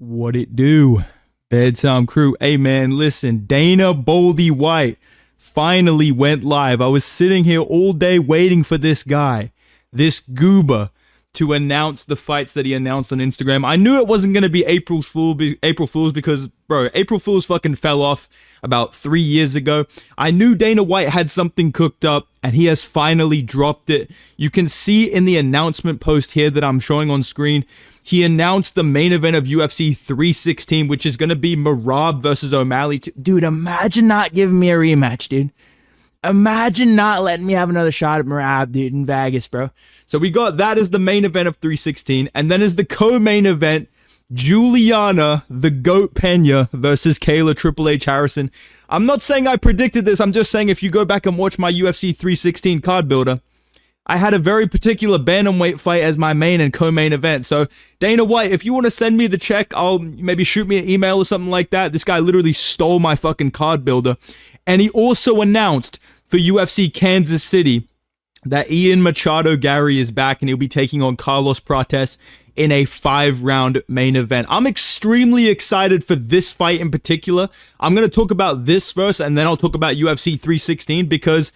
What it do? Bedtime crew. Hey man, listen, Dana Boldy White finally went live. I was sitting here all day waiting for this guy, this goober, to announce the fights that he announced on Instagram. I knew it wasn't going to be April Fool's because, bro, April Fool's fucking fell off about 3 years ago. I knew Dana White had something cooked up, and he has finally dropped it. You can see in the announcement post here that I'm showing on screen, he announced the main event of UFC 316, which is going to be Merab versus O'Malley. Dude, imagine not giving me a rematch, dude. Imagine not letting me have another shot at Merab, dude, in Vegas, bro. So we got that as the main event of 316. And then as the co-main event, Juliana, the GOAT Pena versus Kayla Triple H Harrison. I'm not saying I predicted this. I'm just saying if you go back and watch my UFC 316 card builder, I had a very particular bantamweight fight as my main and co-main event. So Dana White, if you want to send me the check, I'll maybe shoot me an email or something like that. This guy literally stole my fucking card builder. And he also announced for UFC Kansas City that Ian Machado Garry is back and he'll be taking on Carlos Prates in a 5-round main event. I'm extremely excited for this fight in particular. I'm going to talk about this first and then I'll talk about UFC 316 because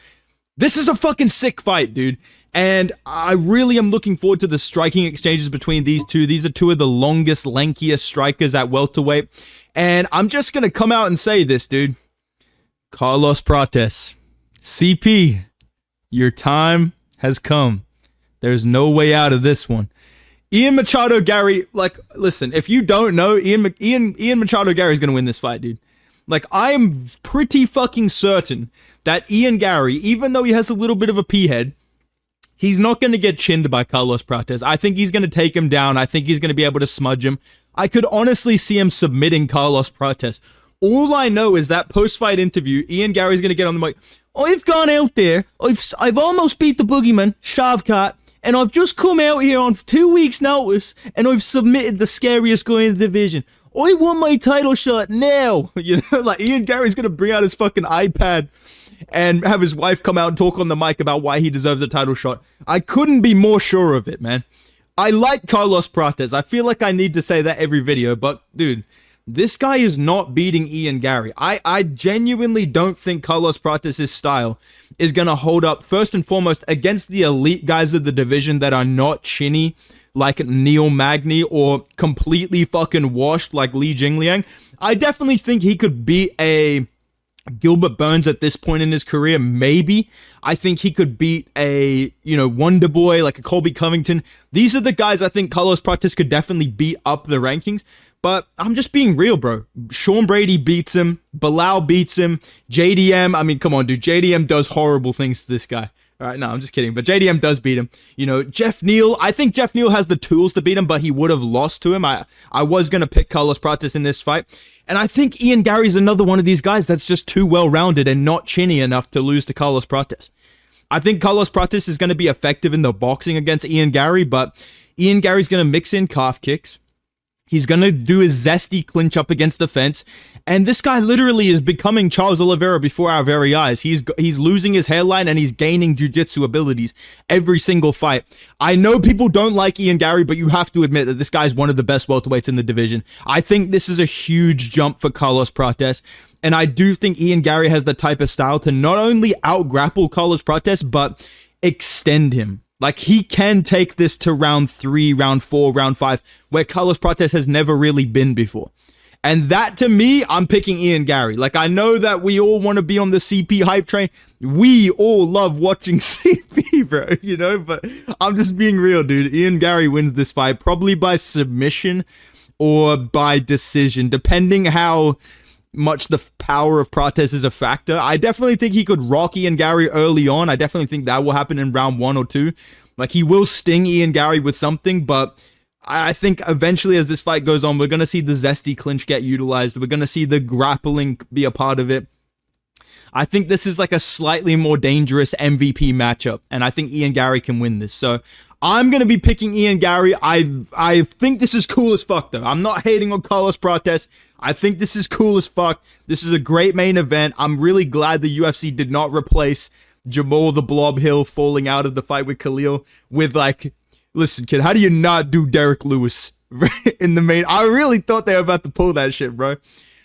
this is a fucking sick fight, dude. And I really am looking forward to the striking exchanges between these two. These are two of the longest, lankiest strikers at welterweight. And I'm just going to come out and say this, dude. Carlos Prates, CP, your time has come. There's no way out of this one. Ian Machado Garry, like, listen, if you don't know, Ian Machado Garry is going to win this fight, dude. Like, I am pretty fucking certain that Ian Garry, even though he has a little bit of a pea head, he's not going to get chinned by Carlos Prates. I think he's going to take him down. I think he's going to be able to smudge him. I could honestly see him submitting Carlos Prates. All I know is that post-fight interview, Ian Garry's going to get on the mic. I've gone out there. I've almost beat the boogeyman, Shavkat, and I've just come out here on 2 weeks' notice, and I've submitted the scariest guy in the division. I want my title shot now. You know, like Ian Garry's going to bring out his fucking iPad and have his wife come out and talk on the mic about why he deserves a title shot. I couldn't be more sure of it, man. I like Carlos Prates. I feel like I need to say that every video, but dude, this guy is not beating Ian Garry. I genuinely don't think Carlos Prates' style is going to hold up, first and foremost, against the elite guys of the division that are not chinny, like Neil Magny, or completely fucking washed like Li Jingliang. I definitely think he could beat a Gilbert Burns at this point in his career, maybe. I think he could beat a, Wonder Boy, like a Colby Covington. These are the guys I think Carlos Prates could definitely beat up the rankings. But I'm just being real, bro. Sean Brady beats him. Bilal beats him. JDM, I mean, come on, dude. JDM does horrible things to this guy. All right, no, I'm just kidding. But JDM does beat him. Jeff Neal, I think Jeff Neal has the tools to beat him, but he would have lost to him. I was going to pick Carlos Prates in this fight. And I think Ian Garry's another one of these guys that's just too well-rounded and not chinny enough to lose to Carlos Prates. I think Carlos Prates is going to be effective in the boxing against Ian Garry, but Ian Garry's going to mix in calf kicks. He's going to do his zesty clinch up against the fence. And this guy literally is becoming Charles Oliveira before our very eyes. He's losing his hairline and he's gaining jiu-jitsu abilities every single fight. I know people don't like Ian Garry, but you have to admit that this guy's one of the best welterweights in the division. I think this is a huge jump for Carlos Prates. And I do think Ian Garry has the type of style to not only out-grapple Carlos Prates, but extend him. Like, he can take this to round 3, round 4, round 5, where Carlos Prates has never really been before. And that, to me, I'm picking Ian Garry. Like, I know that we all want to be on the CP hype train. We all love watching CP, bro, but I'm just being real, dude. Ian Garry wins this fight, probably by submission or by decision, depending how much the power of Prates is a factor. I definitely think he could rock Ian Garry early on. I definitely think that will happen in round 1 or 2. Like, he will sting Ian Garry with something, but I think eventually as this fight goes on, we're going to see the zesty clinch get utilized. We're going to see the grappling be a part of it. I think this is like a slightly more dangerous MVP matchup, and I think Ian Garry can win this. So I'm going to be picking Ian Garry. I think this is cool as fuck, though. I'm not hating on Carlos Prates. I think this is cool as fuck. This is a great main event. I'm really glad the UFC did not replace Jamal the Blob Hill falling out of the fight with Khalil with, like, listen, kid, how do you not do Derek Lewis? in the main. I really thought they were about to pull that shit, bro.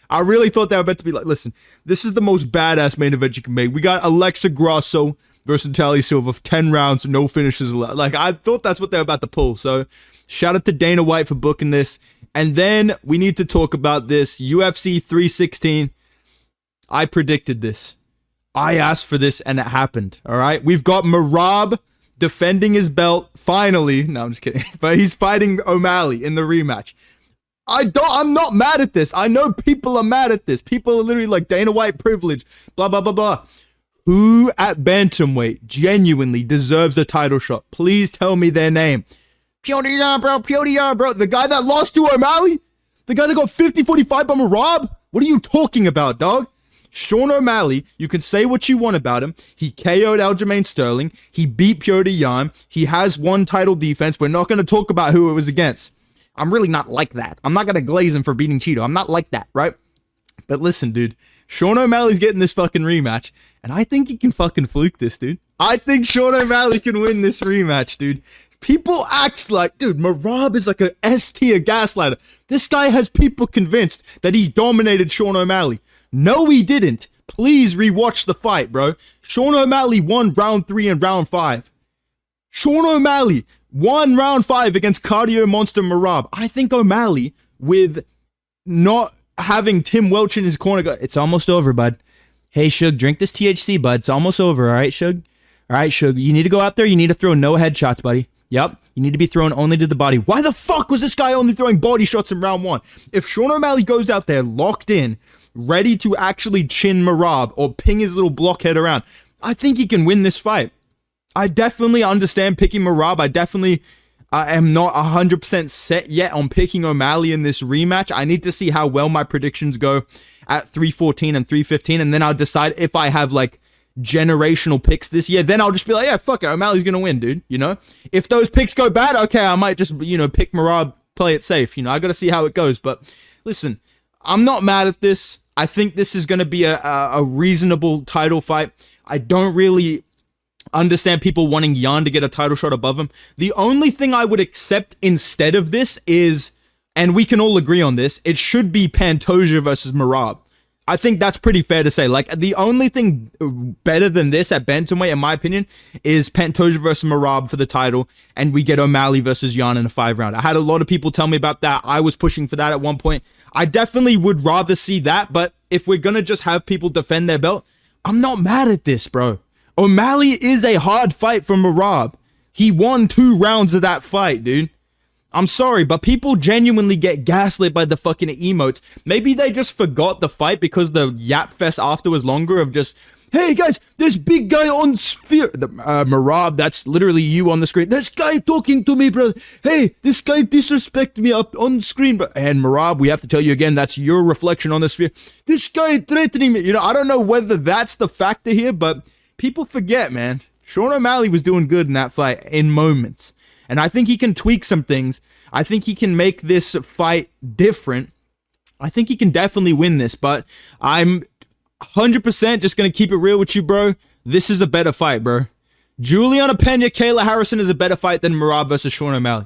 I really thought they were about to be like, listen, this is the most badass main event you can make. We got Alexa Grasso versus Natalia Silva, 10 rounds, no finishes allowed. Like, I thought that's what they were about to pull. So, shout out to Dana White for booking this. And then we need to talk about this UFC 316. I predicted this. I asked for this, and it happened. All right, we've got Merab defending his belt finally. No, I'm just kidding. But he's fighting O'Malley in the rematch. I'm not mad at this. I know people are mad at this. People are literally like, Dana White privilege, blah, blah, blah, blah. Who at bantamweight genuinely deserves a title shot? Please tell me their name. Petr Yan, bro. The guy that lost to O'Malley? The guy that got 50-45 by Merab? What are you talking about, dog? Sean O'Malley, you can say what you want about him. He KO'd Aljamain Sterling. He beat Petr Yan. He has one title defense. We're not going to talk about who it was against. I'm really not like that. I'm not going to glaze him for beating Cheeto. I'm not like that, right? But listen, dude. Sean O'Malley's getting this fucking rematch, and I think he can fucking fluke this, dude. I think Sean O'Malley can win this rematch, dude. People act like, dude, Merab is like a S-tier gaslighter. This guy has people convinced that he dominated Sean O'Malley. No, he didn't. Please rewatch the fight, bro. Sean O'Malley won round 3 and round 5. Sean O'Malley won round 5 against cardio monster Merab. I think O'Malley, with not having Tim Welch in his corner, it's almost over, bud. Hey, Suge, drink this THC, bud. It's almost over, all right, Suge? All right, Suge, you need to go out there. You need to throw no headshots, buddy. Yep, you need to be thrown only to the body. Why the fuck was this guy only throwing body shots in round 1? If Sean O'Malley goes out there locked in, ready to actually chin Merab or ping his little blockhead around, I think he can win this fight. I definitely understand picking Merab. I am not 100% set yet on picking O'Malley in this rematch. I need to see how well my predictions go at 314 and 315, and then I'll decide if I have, like, generational picks this year. Then I'll just be like, yeah, fuck it, O'Malley's gonna win, dude, you know? If those picks go bad, okay, I might just, pick Merab, play it safe, I gotta see how it goes. But listen, I'm not mad at this. I think this is gonna be a reasonable title fight. I don't really understand people wanting Yan to get a title shot above him. The only thing I would accept instead of this is, and we can all agree on this, it should be Pantoja versus Merab. I think that's pretty fair to say. Like, the only thing better than this at bantamweight, in my opinion, is Pantoja versus Merab for the title, and we get O'Malley versus Yan in a 5-round. I had a lot of people tell me about that. I was pushing for that at one point. I definitely would rather see that, but if we're gonna just have people defend their belt, I'm not mad at this, bro. O'Malley is a hard fight for Merab. He won 2 rounds of that fight, dude. I'm sorry, but people genuinely get gaslit by the fucking emotes. Maybe they just forgot the fight because the yap fest after was longer of just, hey guys, this big guy on sphere. Merab, that's literally you on the screen. This guy talking to me, bro. Hey, this guy disrespect me up on screen, bro. And Merab, we have to tell you again, that's your reflection on the sphere. This guy threatening me. I don't know whether that's the factor here, but people forget, man. Sean O'Malley was doing good in that fight in moments. And I think he can tweak some things. I think he can make this fight different. I think he can definitely win this, but I'm 100% just going to keep it real with you, bro. This is a better fight, bro. Juliana Pena, Kayla Harrison is a better fight than Merab versus Sean O'Malley.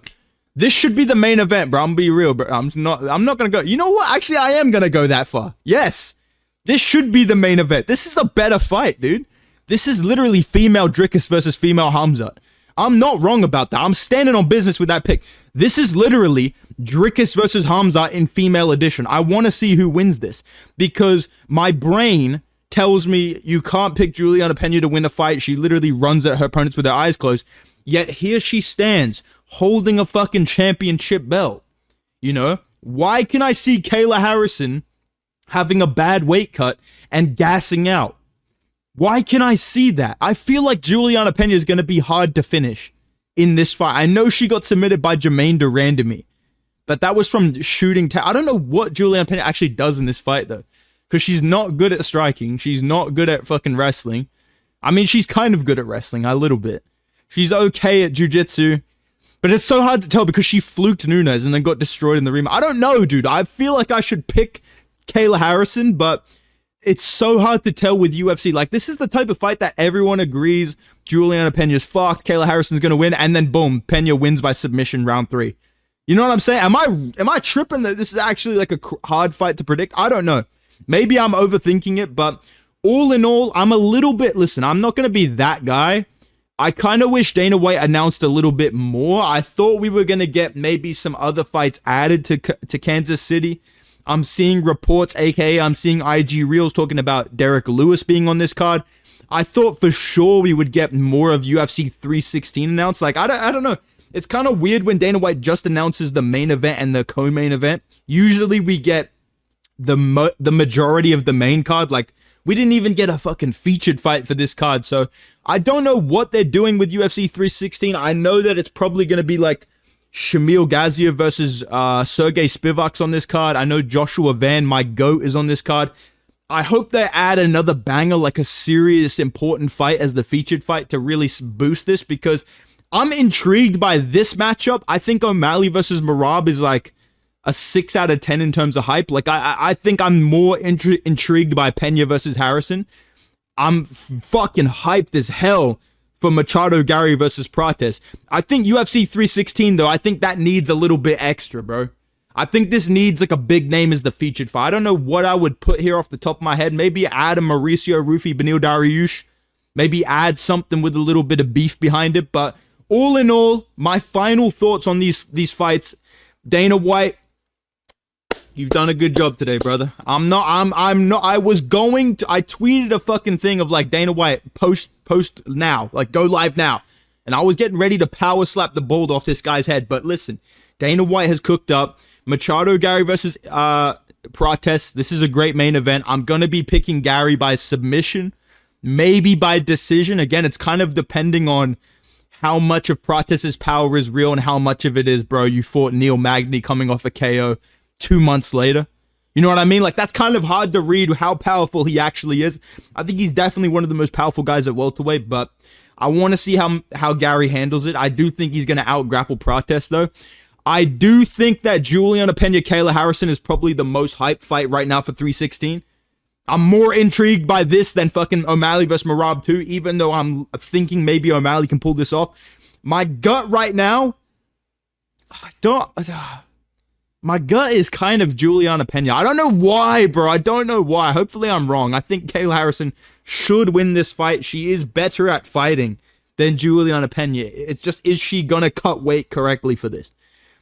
This should be the main event, bro. I'm going to be real, bro. I'm not going to go. You know what? Actually, I am going to go that far. Yes. This should be the main event. This is a better fight, dude. This is literally female Dricus versus female Hamzat. I'm not wrong about that. I'm standing on business with that pick. This is literally Dricus versus Hamzat in female edition. I want to see who wins this because my brain tells me you can't pick Juliana Pena to win a fight. She literally runs at her opponents with her eyes closed. Yet here she stands holding a fucking championship belt. Why can I see Kayla Harrison having a bad weight cut and gassing out? Why can I see that? I feel like Juliana Pena is going to be hard to finish in this fight. I know she got submitted by Jermaine Durandamy, but that was from shooting. I don't know what Juliana Pena actually does in this fight, though, because she's not good at striking. She's not good at fucking wrestling. I mean, she's kind of good at wrestling, a little bit. She's okay at jiu-jitsu, but it's so hard to tell because she fluked Nunes and then got destroyed in the rematch. I don't know, dude. I feel like I should pick Kayla Harrison, but it's so hard to tell with UFC. Like, this is the type of fight that everyone agrees Juliana Pena's fucked, Kayla Harrison's going to win, and then boom, Pena wins by submission round 3. You know what I'm saying? Am I tripping that this is actually like a hard fight to predict? I don't know. Maybe I'm overthinking it, but all in all, I'm a little bit, listen, I'm not going to be that guy. I kind of wish Dana White announced a little bit more. I thought we were going to get maybe some other fights added to Kansas City. I'm seeing reports, aka I'm seeing IG Reels talking about Derek Lewis being on this card. I thought for sure we would get more of UFC 316 announced. Like, I don't know. It's kind of weird when Dana White just announces the main event and the co-main event. Usually we get the majority of the main card. Like, we didn't even get a fucking featured fight for this card. So I don't know what they're doing with UFC 316. I know that it's probably going to be like Shamil Gaziev versus Sergey Spivak's on this card. I know Joshua Van, my GOAT, is on this card. I hope they add another banger, like a serious, important fight as the featured fight to really boost this, because I'm intrigued by this matchup. I think O'Malley versus Merab is like a 6 out of 10 in terms of hype. Like, I think I'm more intrigued by Pena versus Harrison. I'm fucking hyped as hell for Machado Garry versus Prates. I think UFC 316, though, I think that needs a little bit extra, bro. I think this needs like a big name as the featured fight. I don't know what I would put here off the top of my head. Maybe add a Mauricio Rufy, Benil Dariush. Maybe add something with a little bit of beef behind it. But all in all, my final thoughts on these fights. Dana White, you've done a good job today, brother. I tweeted a fucking thing of like, Dana White, post now, like go live now. And I was getting ready to power slap the bald off this guy's head. But listen, Dana White has cooked up. Machado Garry versus Prates. This is a great main event. I'm going to be picking Garry by submission, maybe by decision. Again, it's kind of depending on how much of Prates' power is real and how much of it is, bro, you fought Neil Magny coming off a KO 2 months later. You know what I mean? Like, that's kind of hard to read how powerful he actually is. I think he's definitely one of the most powerful guys at welterweight, but I want to see how Garry handles it. I do think he's going to out-grapple Prates, though. I do think that Juliana Pena-Kayla Harrison is probably the most hyped fight right now for 316. I'm more intrigued by this than fucking O'Malley versus Merab too, even though I'm thinking maybe O'Malley can pull this off. My gut right now, my gut is kind of Juliana Pena. I don't know why, bro. I don't know why. Hopefully I'm wrong. I think Kayla Harrison should win this fight. She is better at fighting than Juliana Pena. It's just, is she gonna cut weight correctly for this?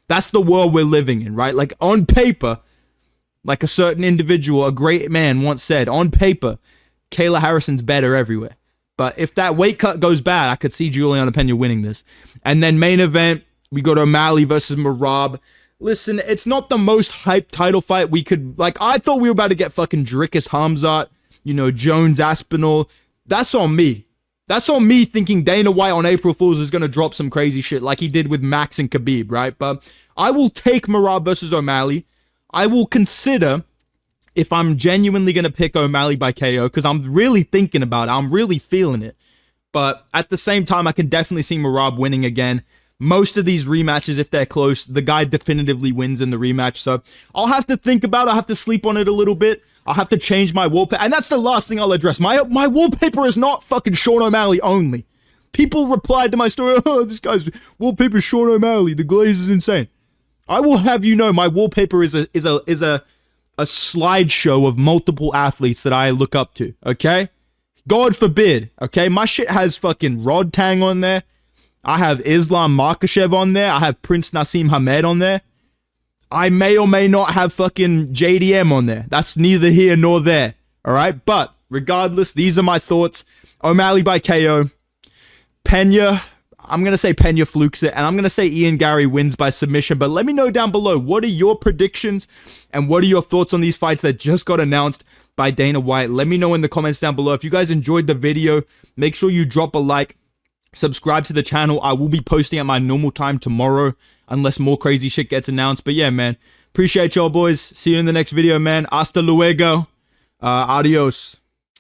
That's the world we're living in, right? Like, on paper, like a certain individual, a great man once said, on paper, Kayla Harrison's better everywhere. But if that weight cut goes bad, I could see Juliana Pena winning this. And then main event, we go to O'Malley versus Merab. Listen, it's not the most hyped title fight we could, like, I thought we were about to get fucking Dricus Hamzat, you know, Jones Aspinall. That's on me. That's on me thinking Dana White on April Fools is going to drop some crazy shit like he did with Max and Khabib, right? But I will take Merab versus O'Malley. I will consider if I'm genuinely going to pick O'Malley by KO, because I'm really thinking about it. I'm really feeling it. But at the same time, I can definitely see Merab winning again. Most of these rematches, if they're close, the guy definitively wins in the rematch. So I'll have to think about it. I'll have to sleep on it a little bit. I'll have to change my wallpaper. And that's the last thing I'll address. My wallpaper is not fucking Sean O'Malley only. People replied to my story, oh, this guy's wallpaper is Sean O'Malley. The glaze is insane. I will have you know my wallpaper is a slideshow of multiple athletes that I look up to, okay? God forbid, okay? My shit has fucking Rod Tang on there. I have Islam Makhachev on there. I have Prince Nassim Hamed on there. I may or may not have fucking JDM on there. That's neither here nor there, all right? But regardless, these are my thoughts. O'Malley by KO. Pena, I'm going to say Pena flukes it, and I'm going to say Ian Garry wins by submission. But let me know down below, what are your predictions and what are your thoughts on these fights that just got announced by Dana White? Let me know in the comments down below. If you guys enjoyed the video, make sure you drop a like. Subscribe to the channel. I will be posting at my normal time tomorrow unless more crazy shit gets announced. But yeah, man, appreciate y'all boys. See you in the next video, man. Hasta luego. Adios.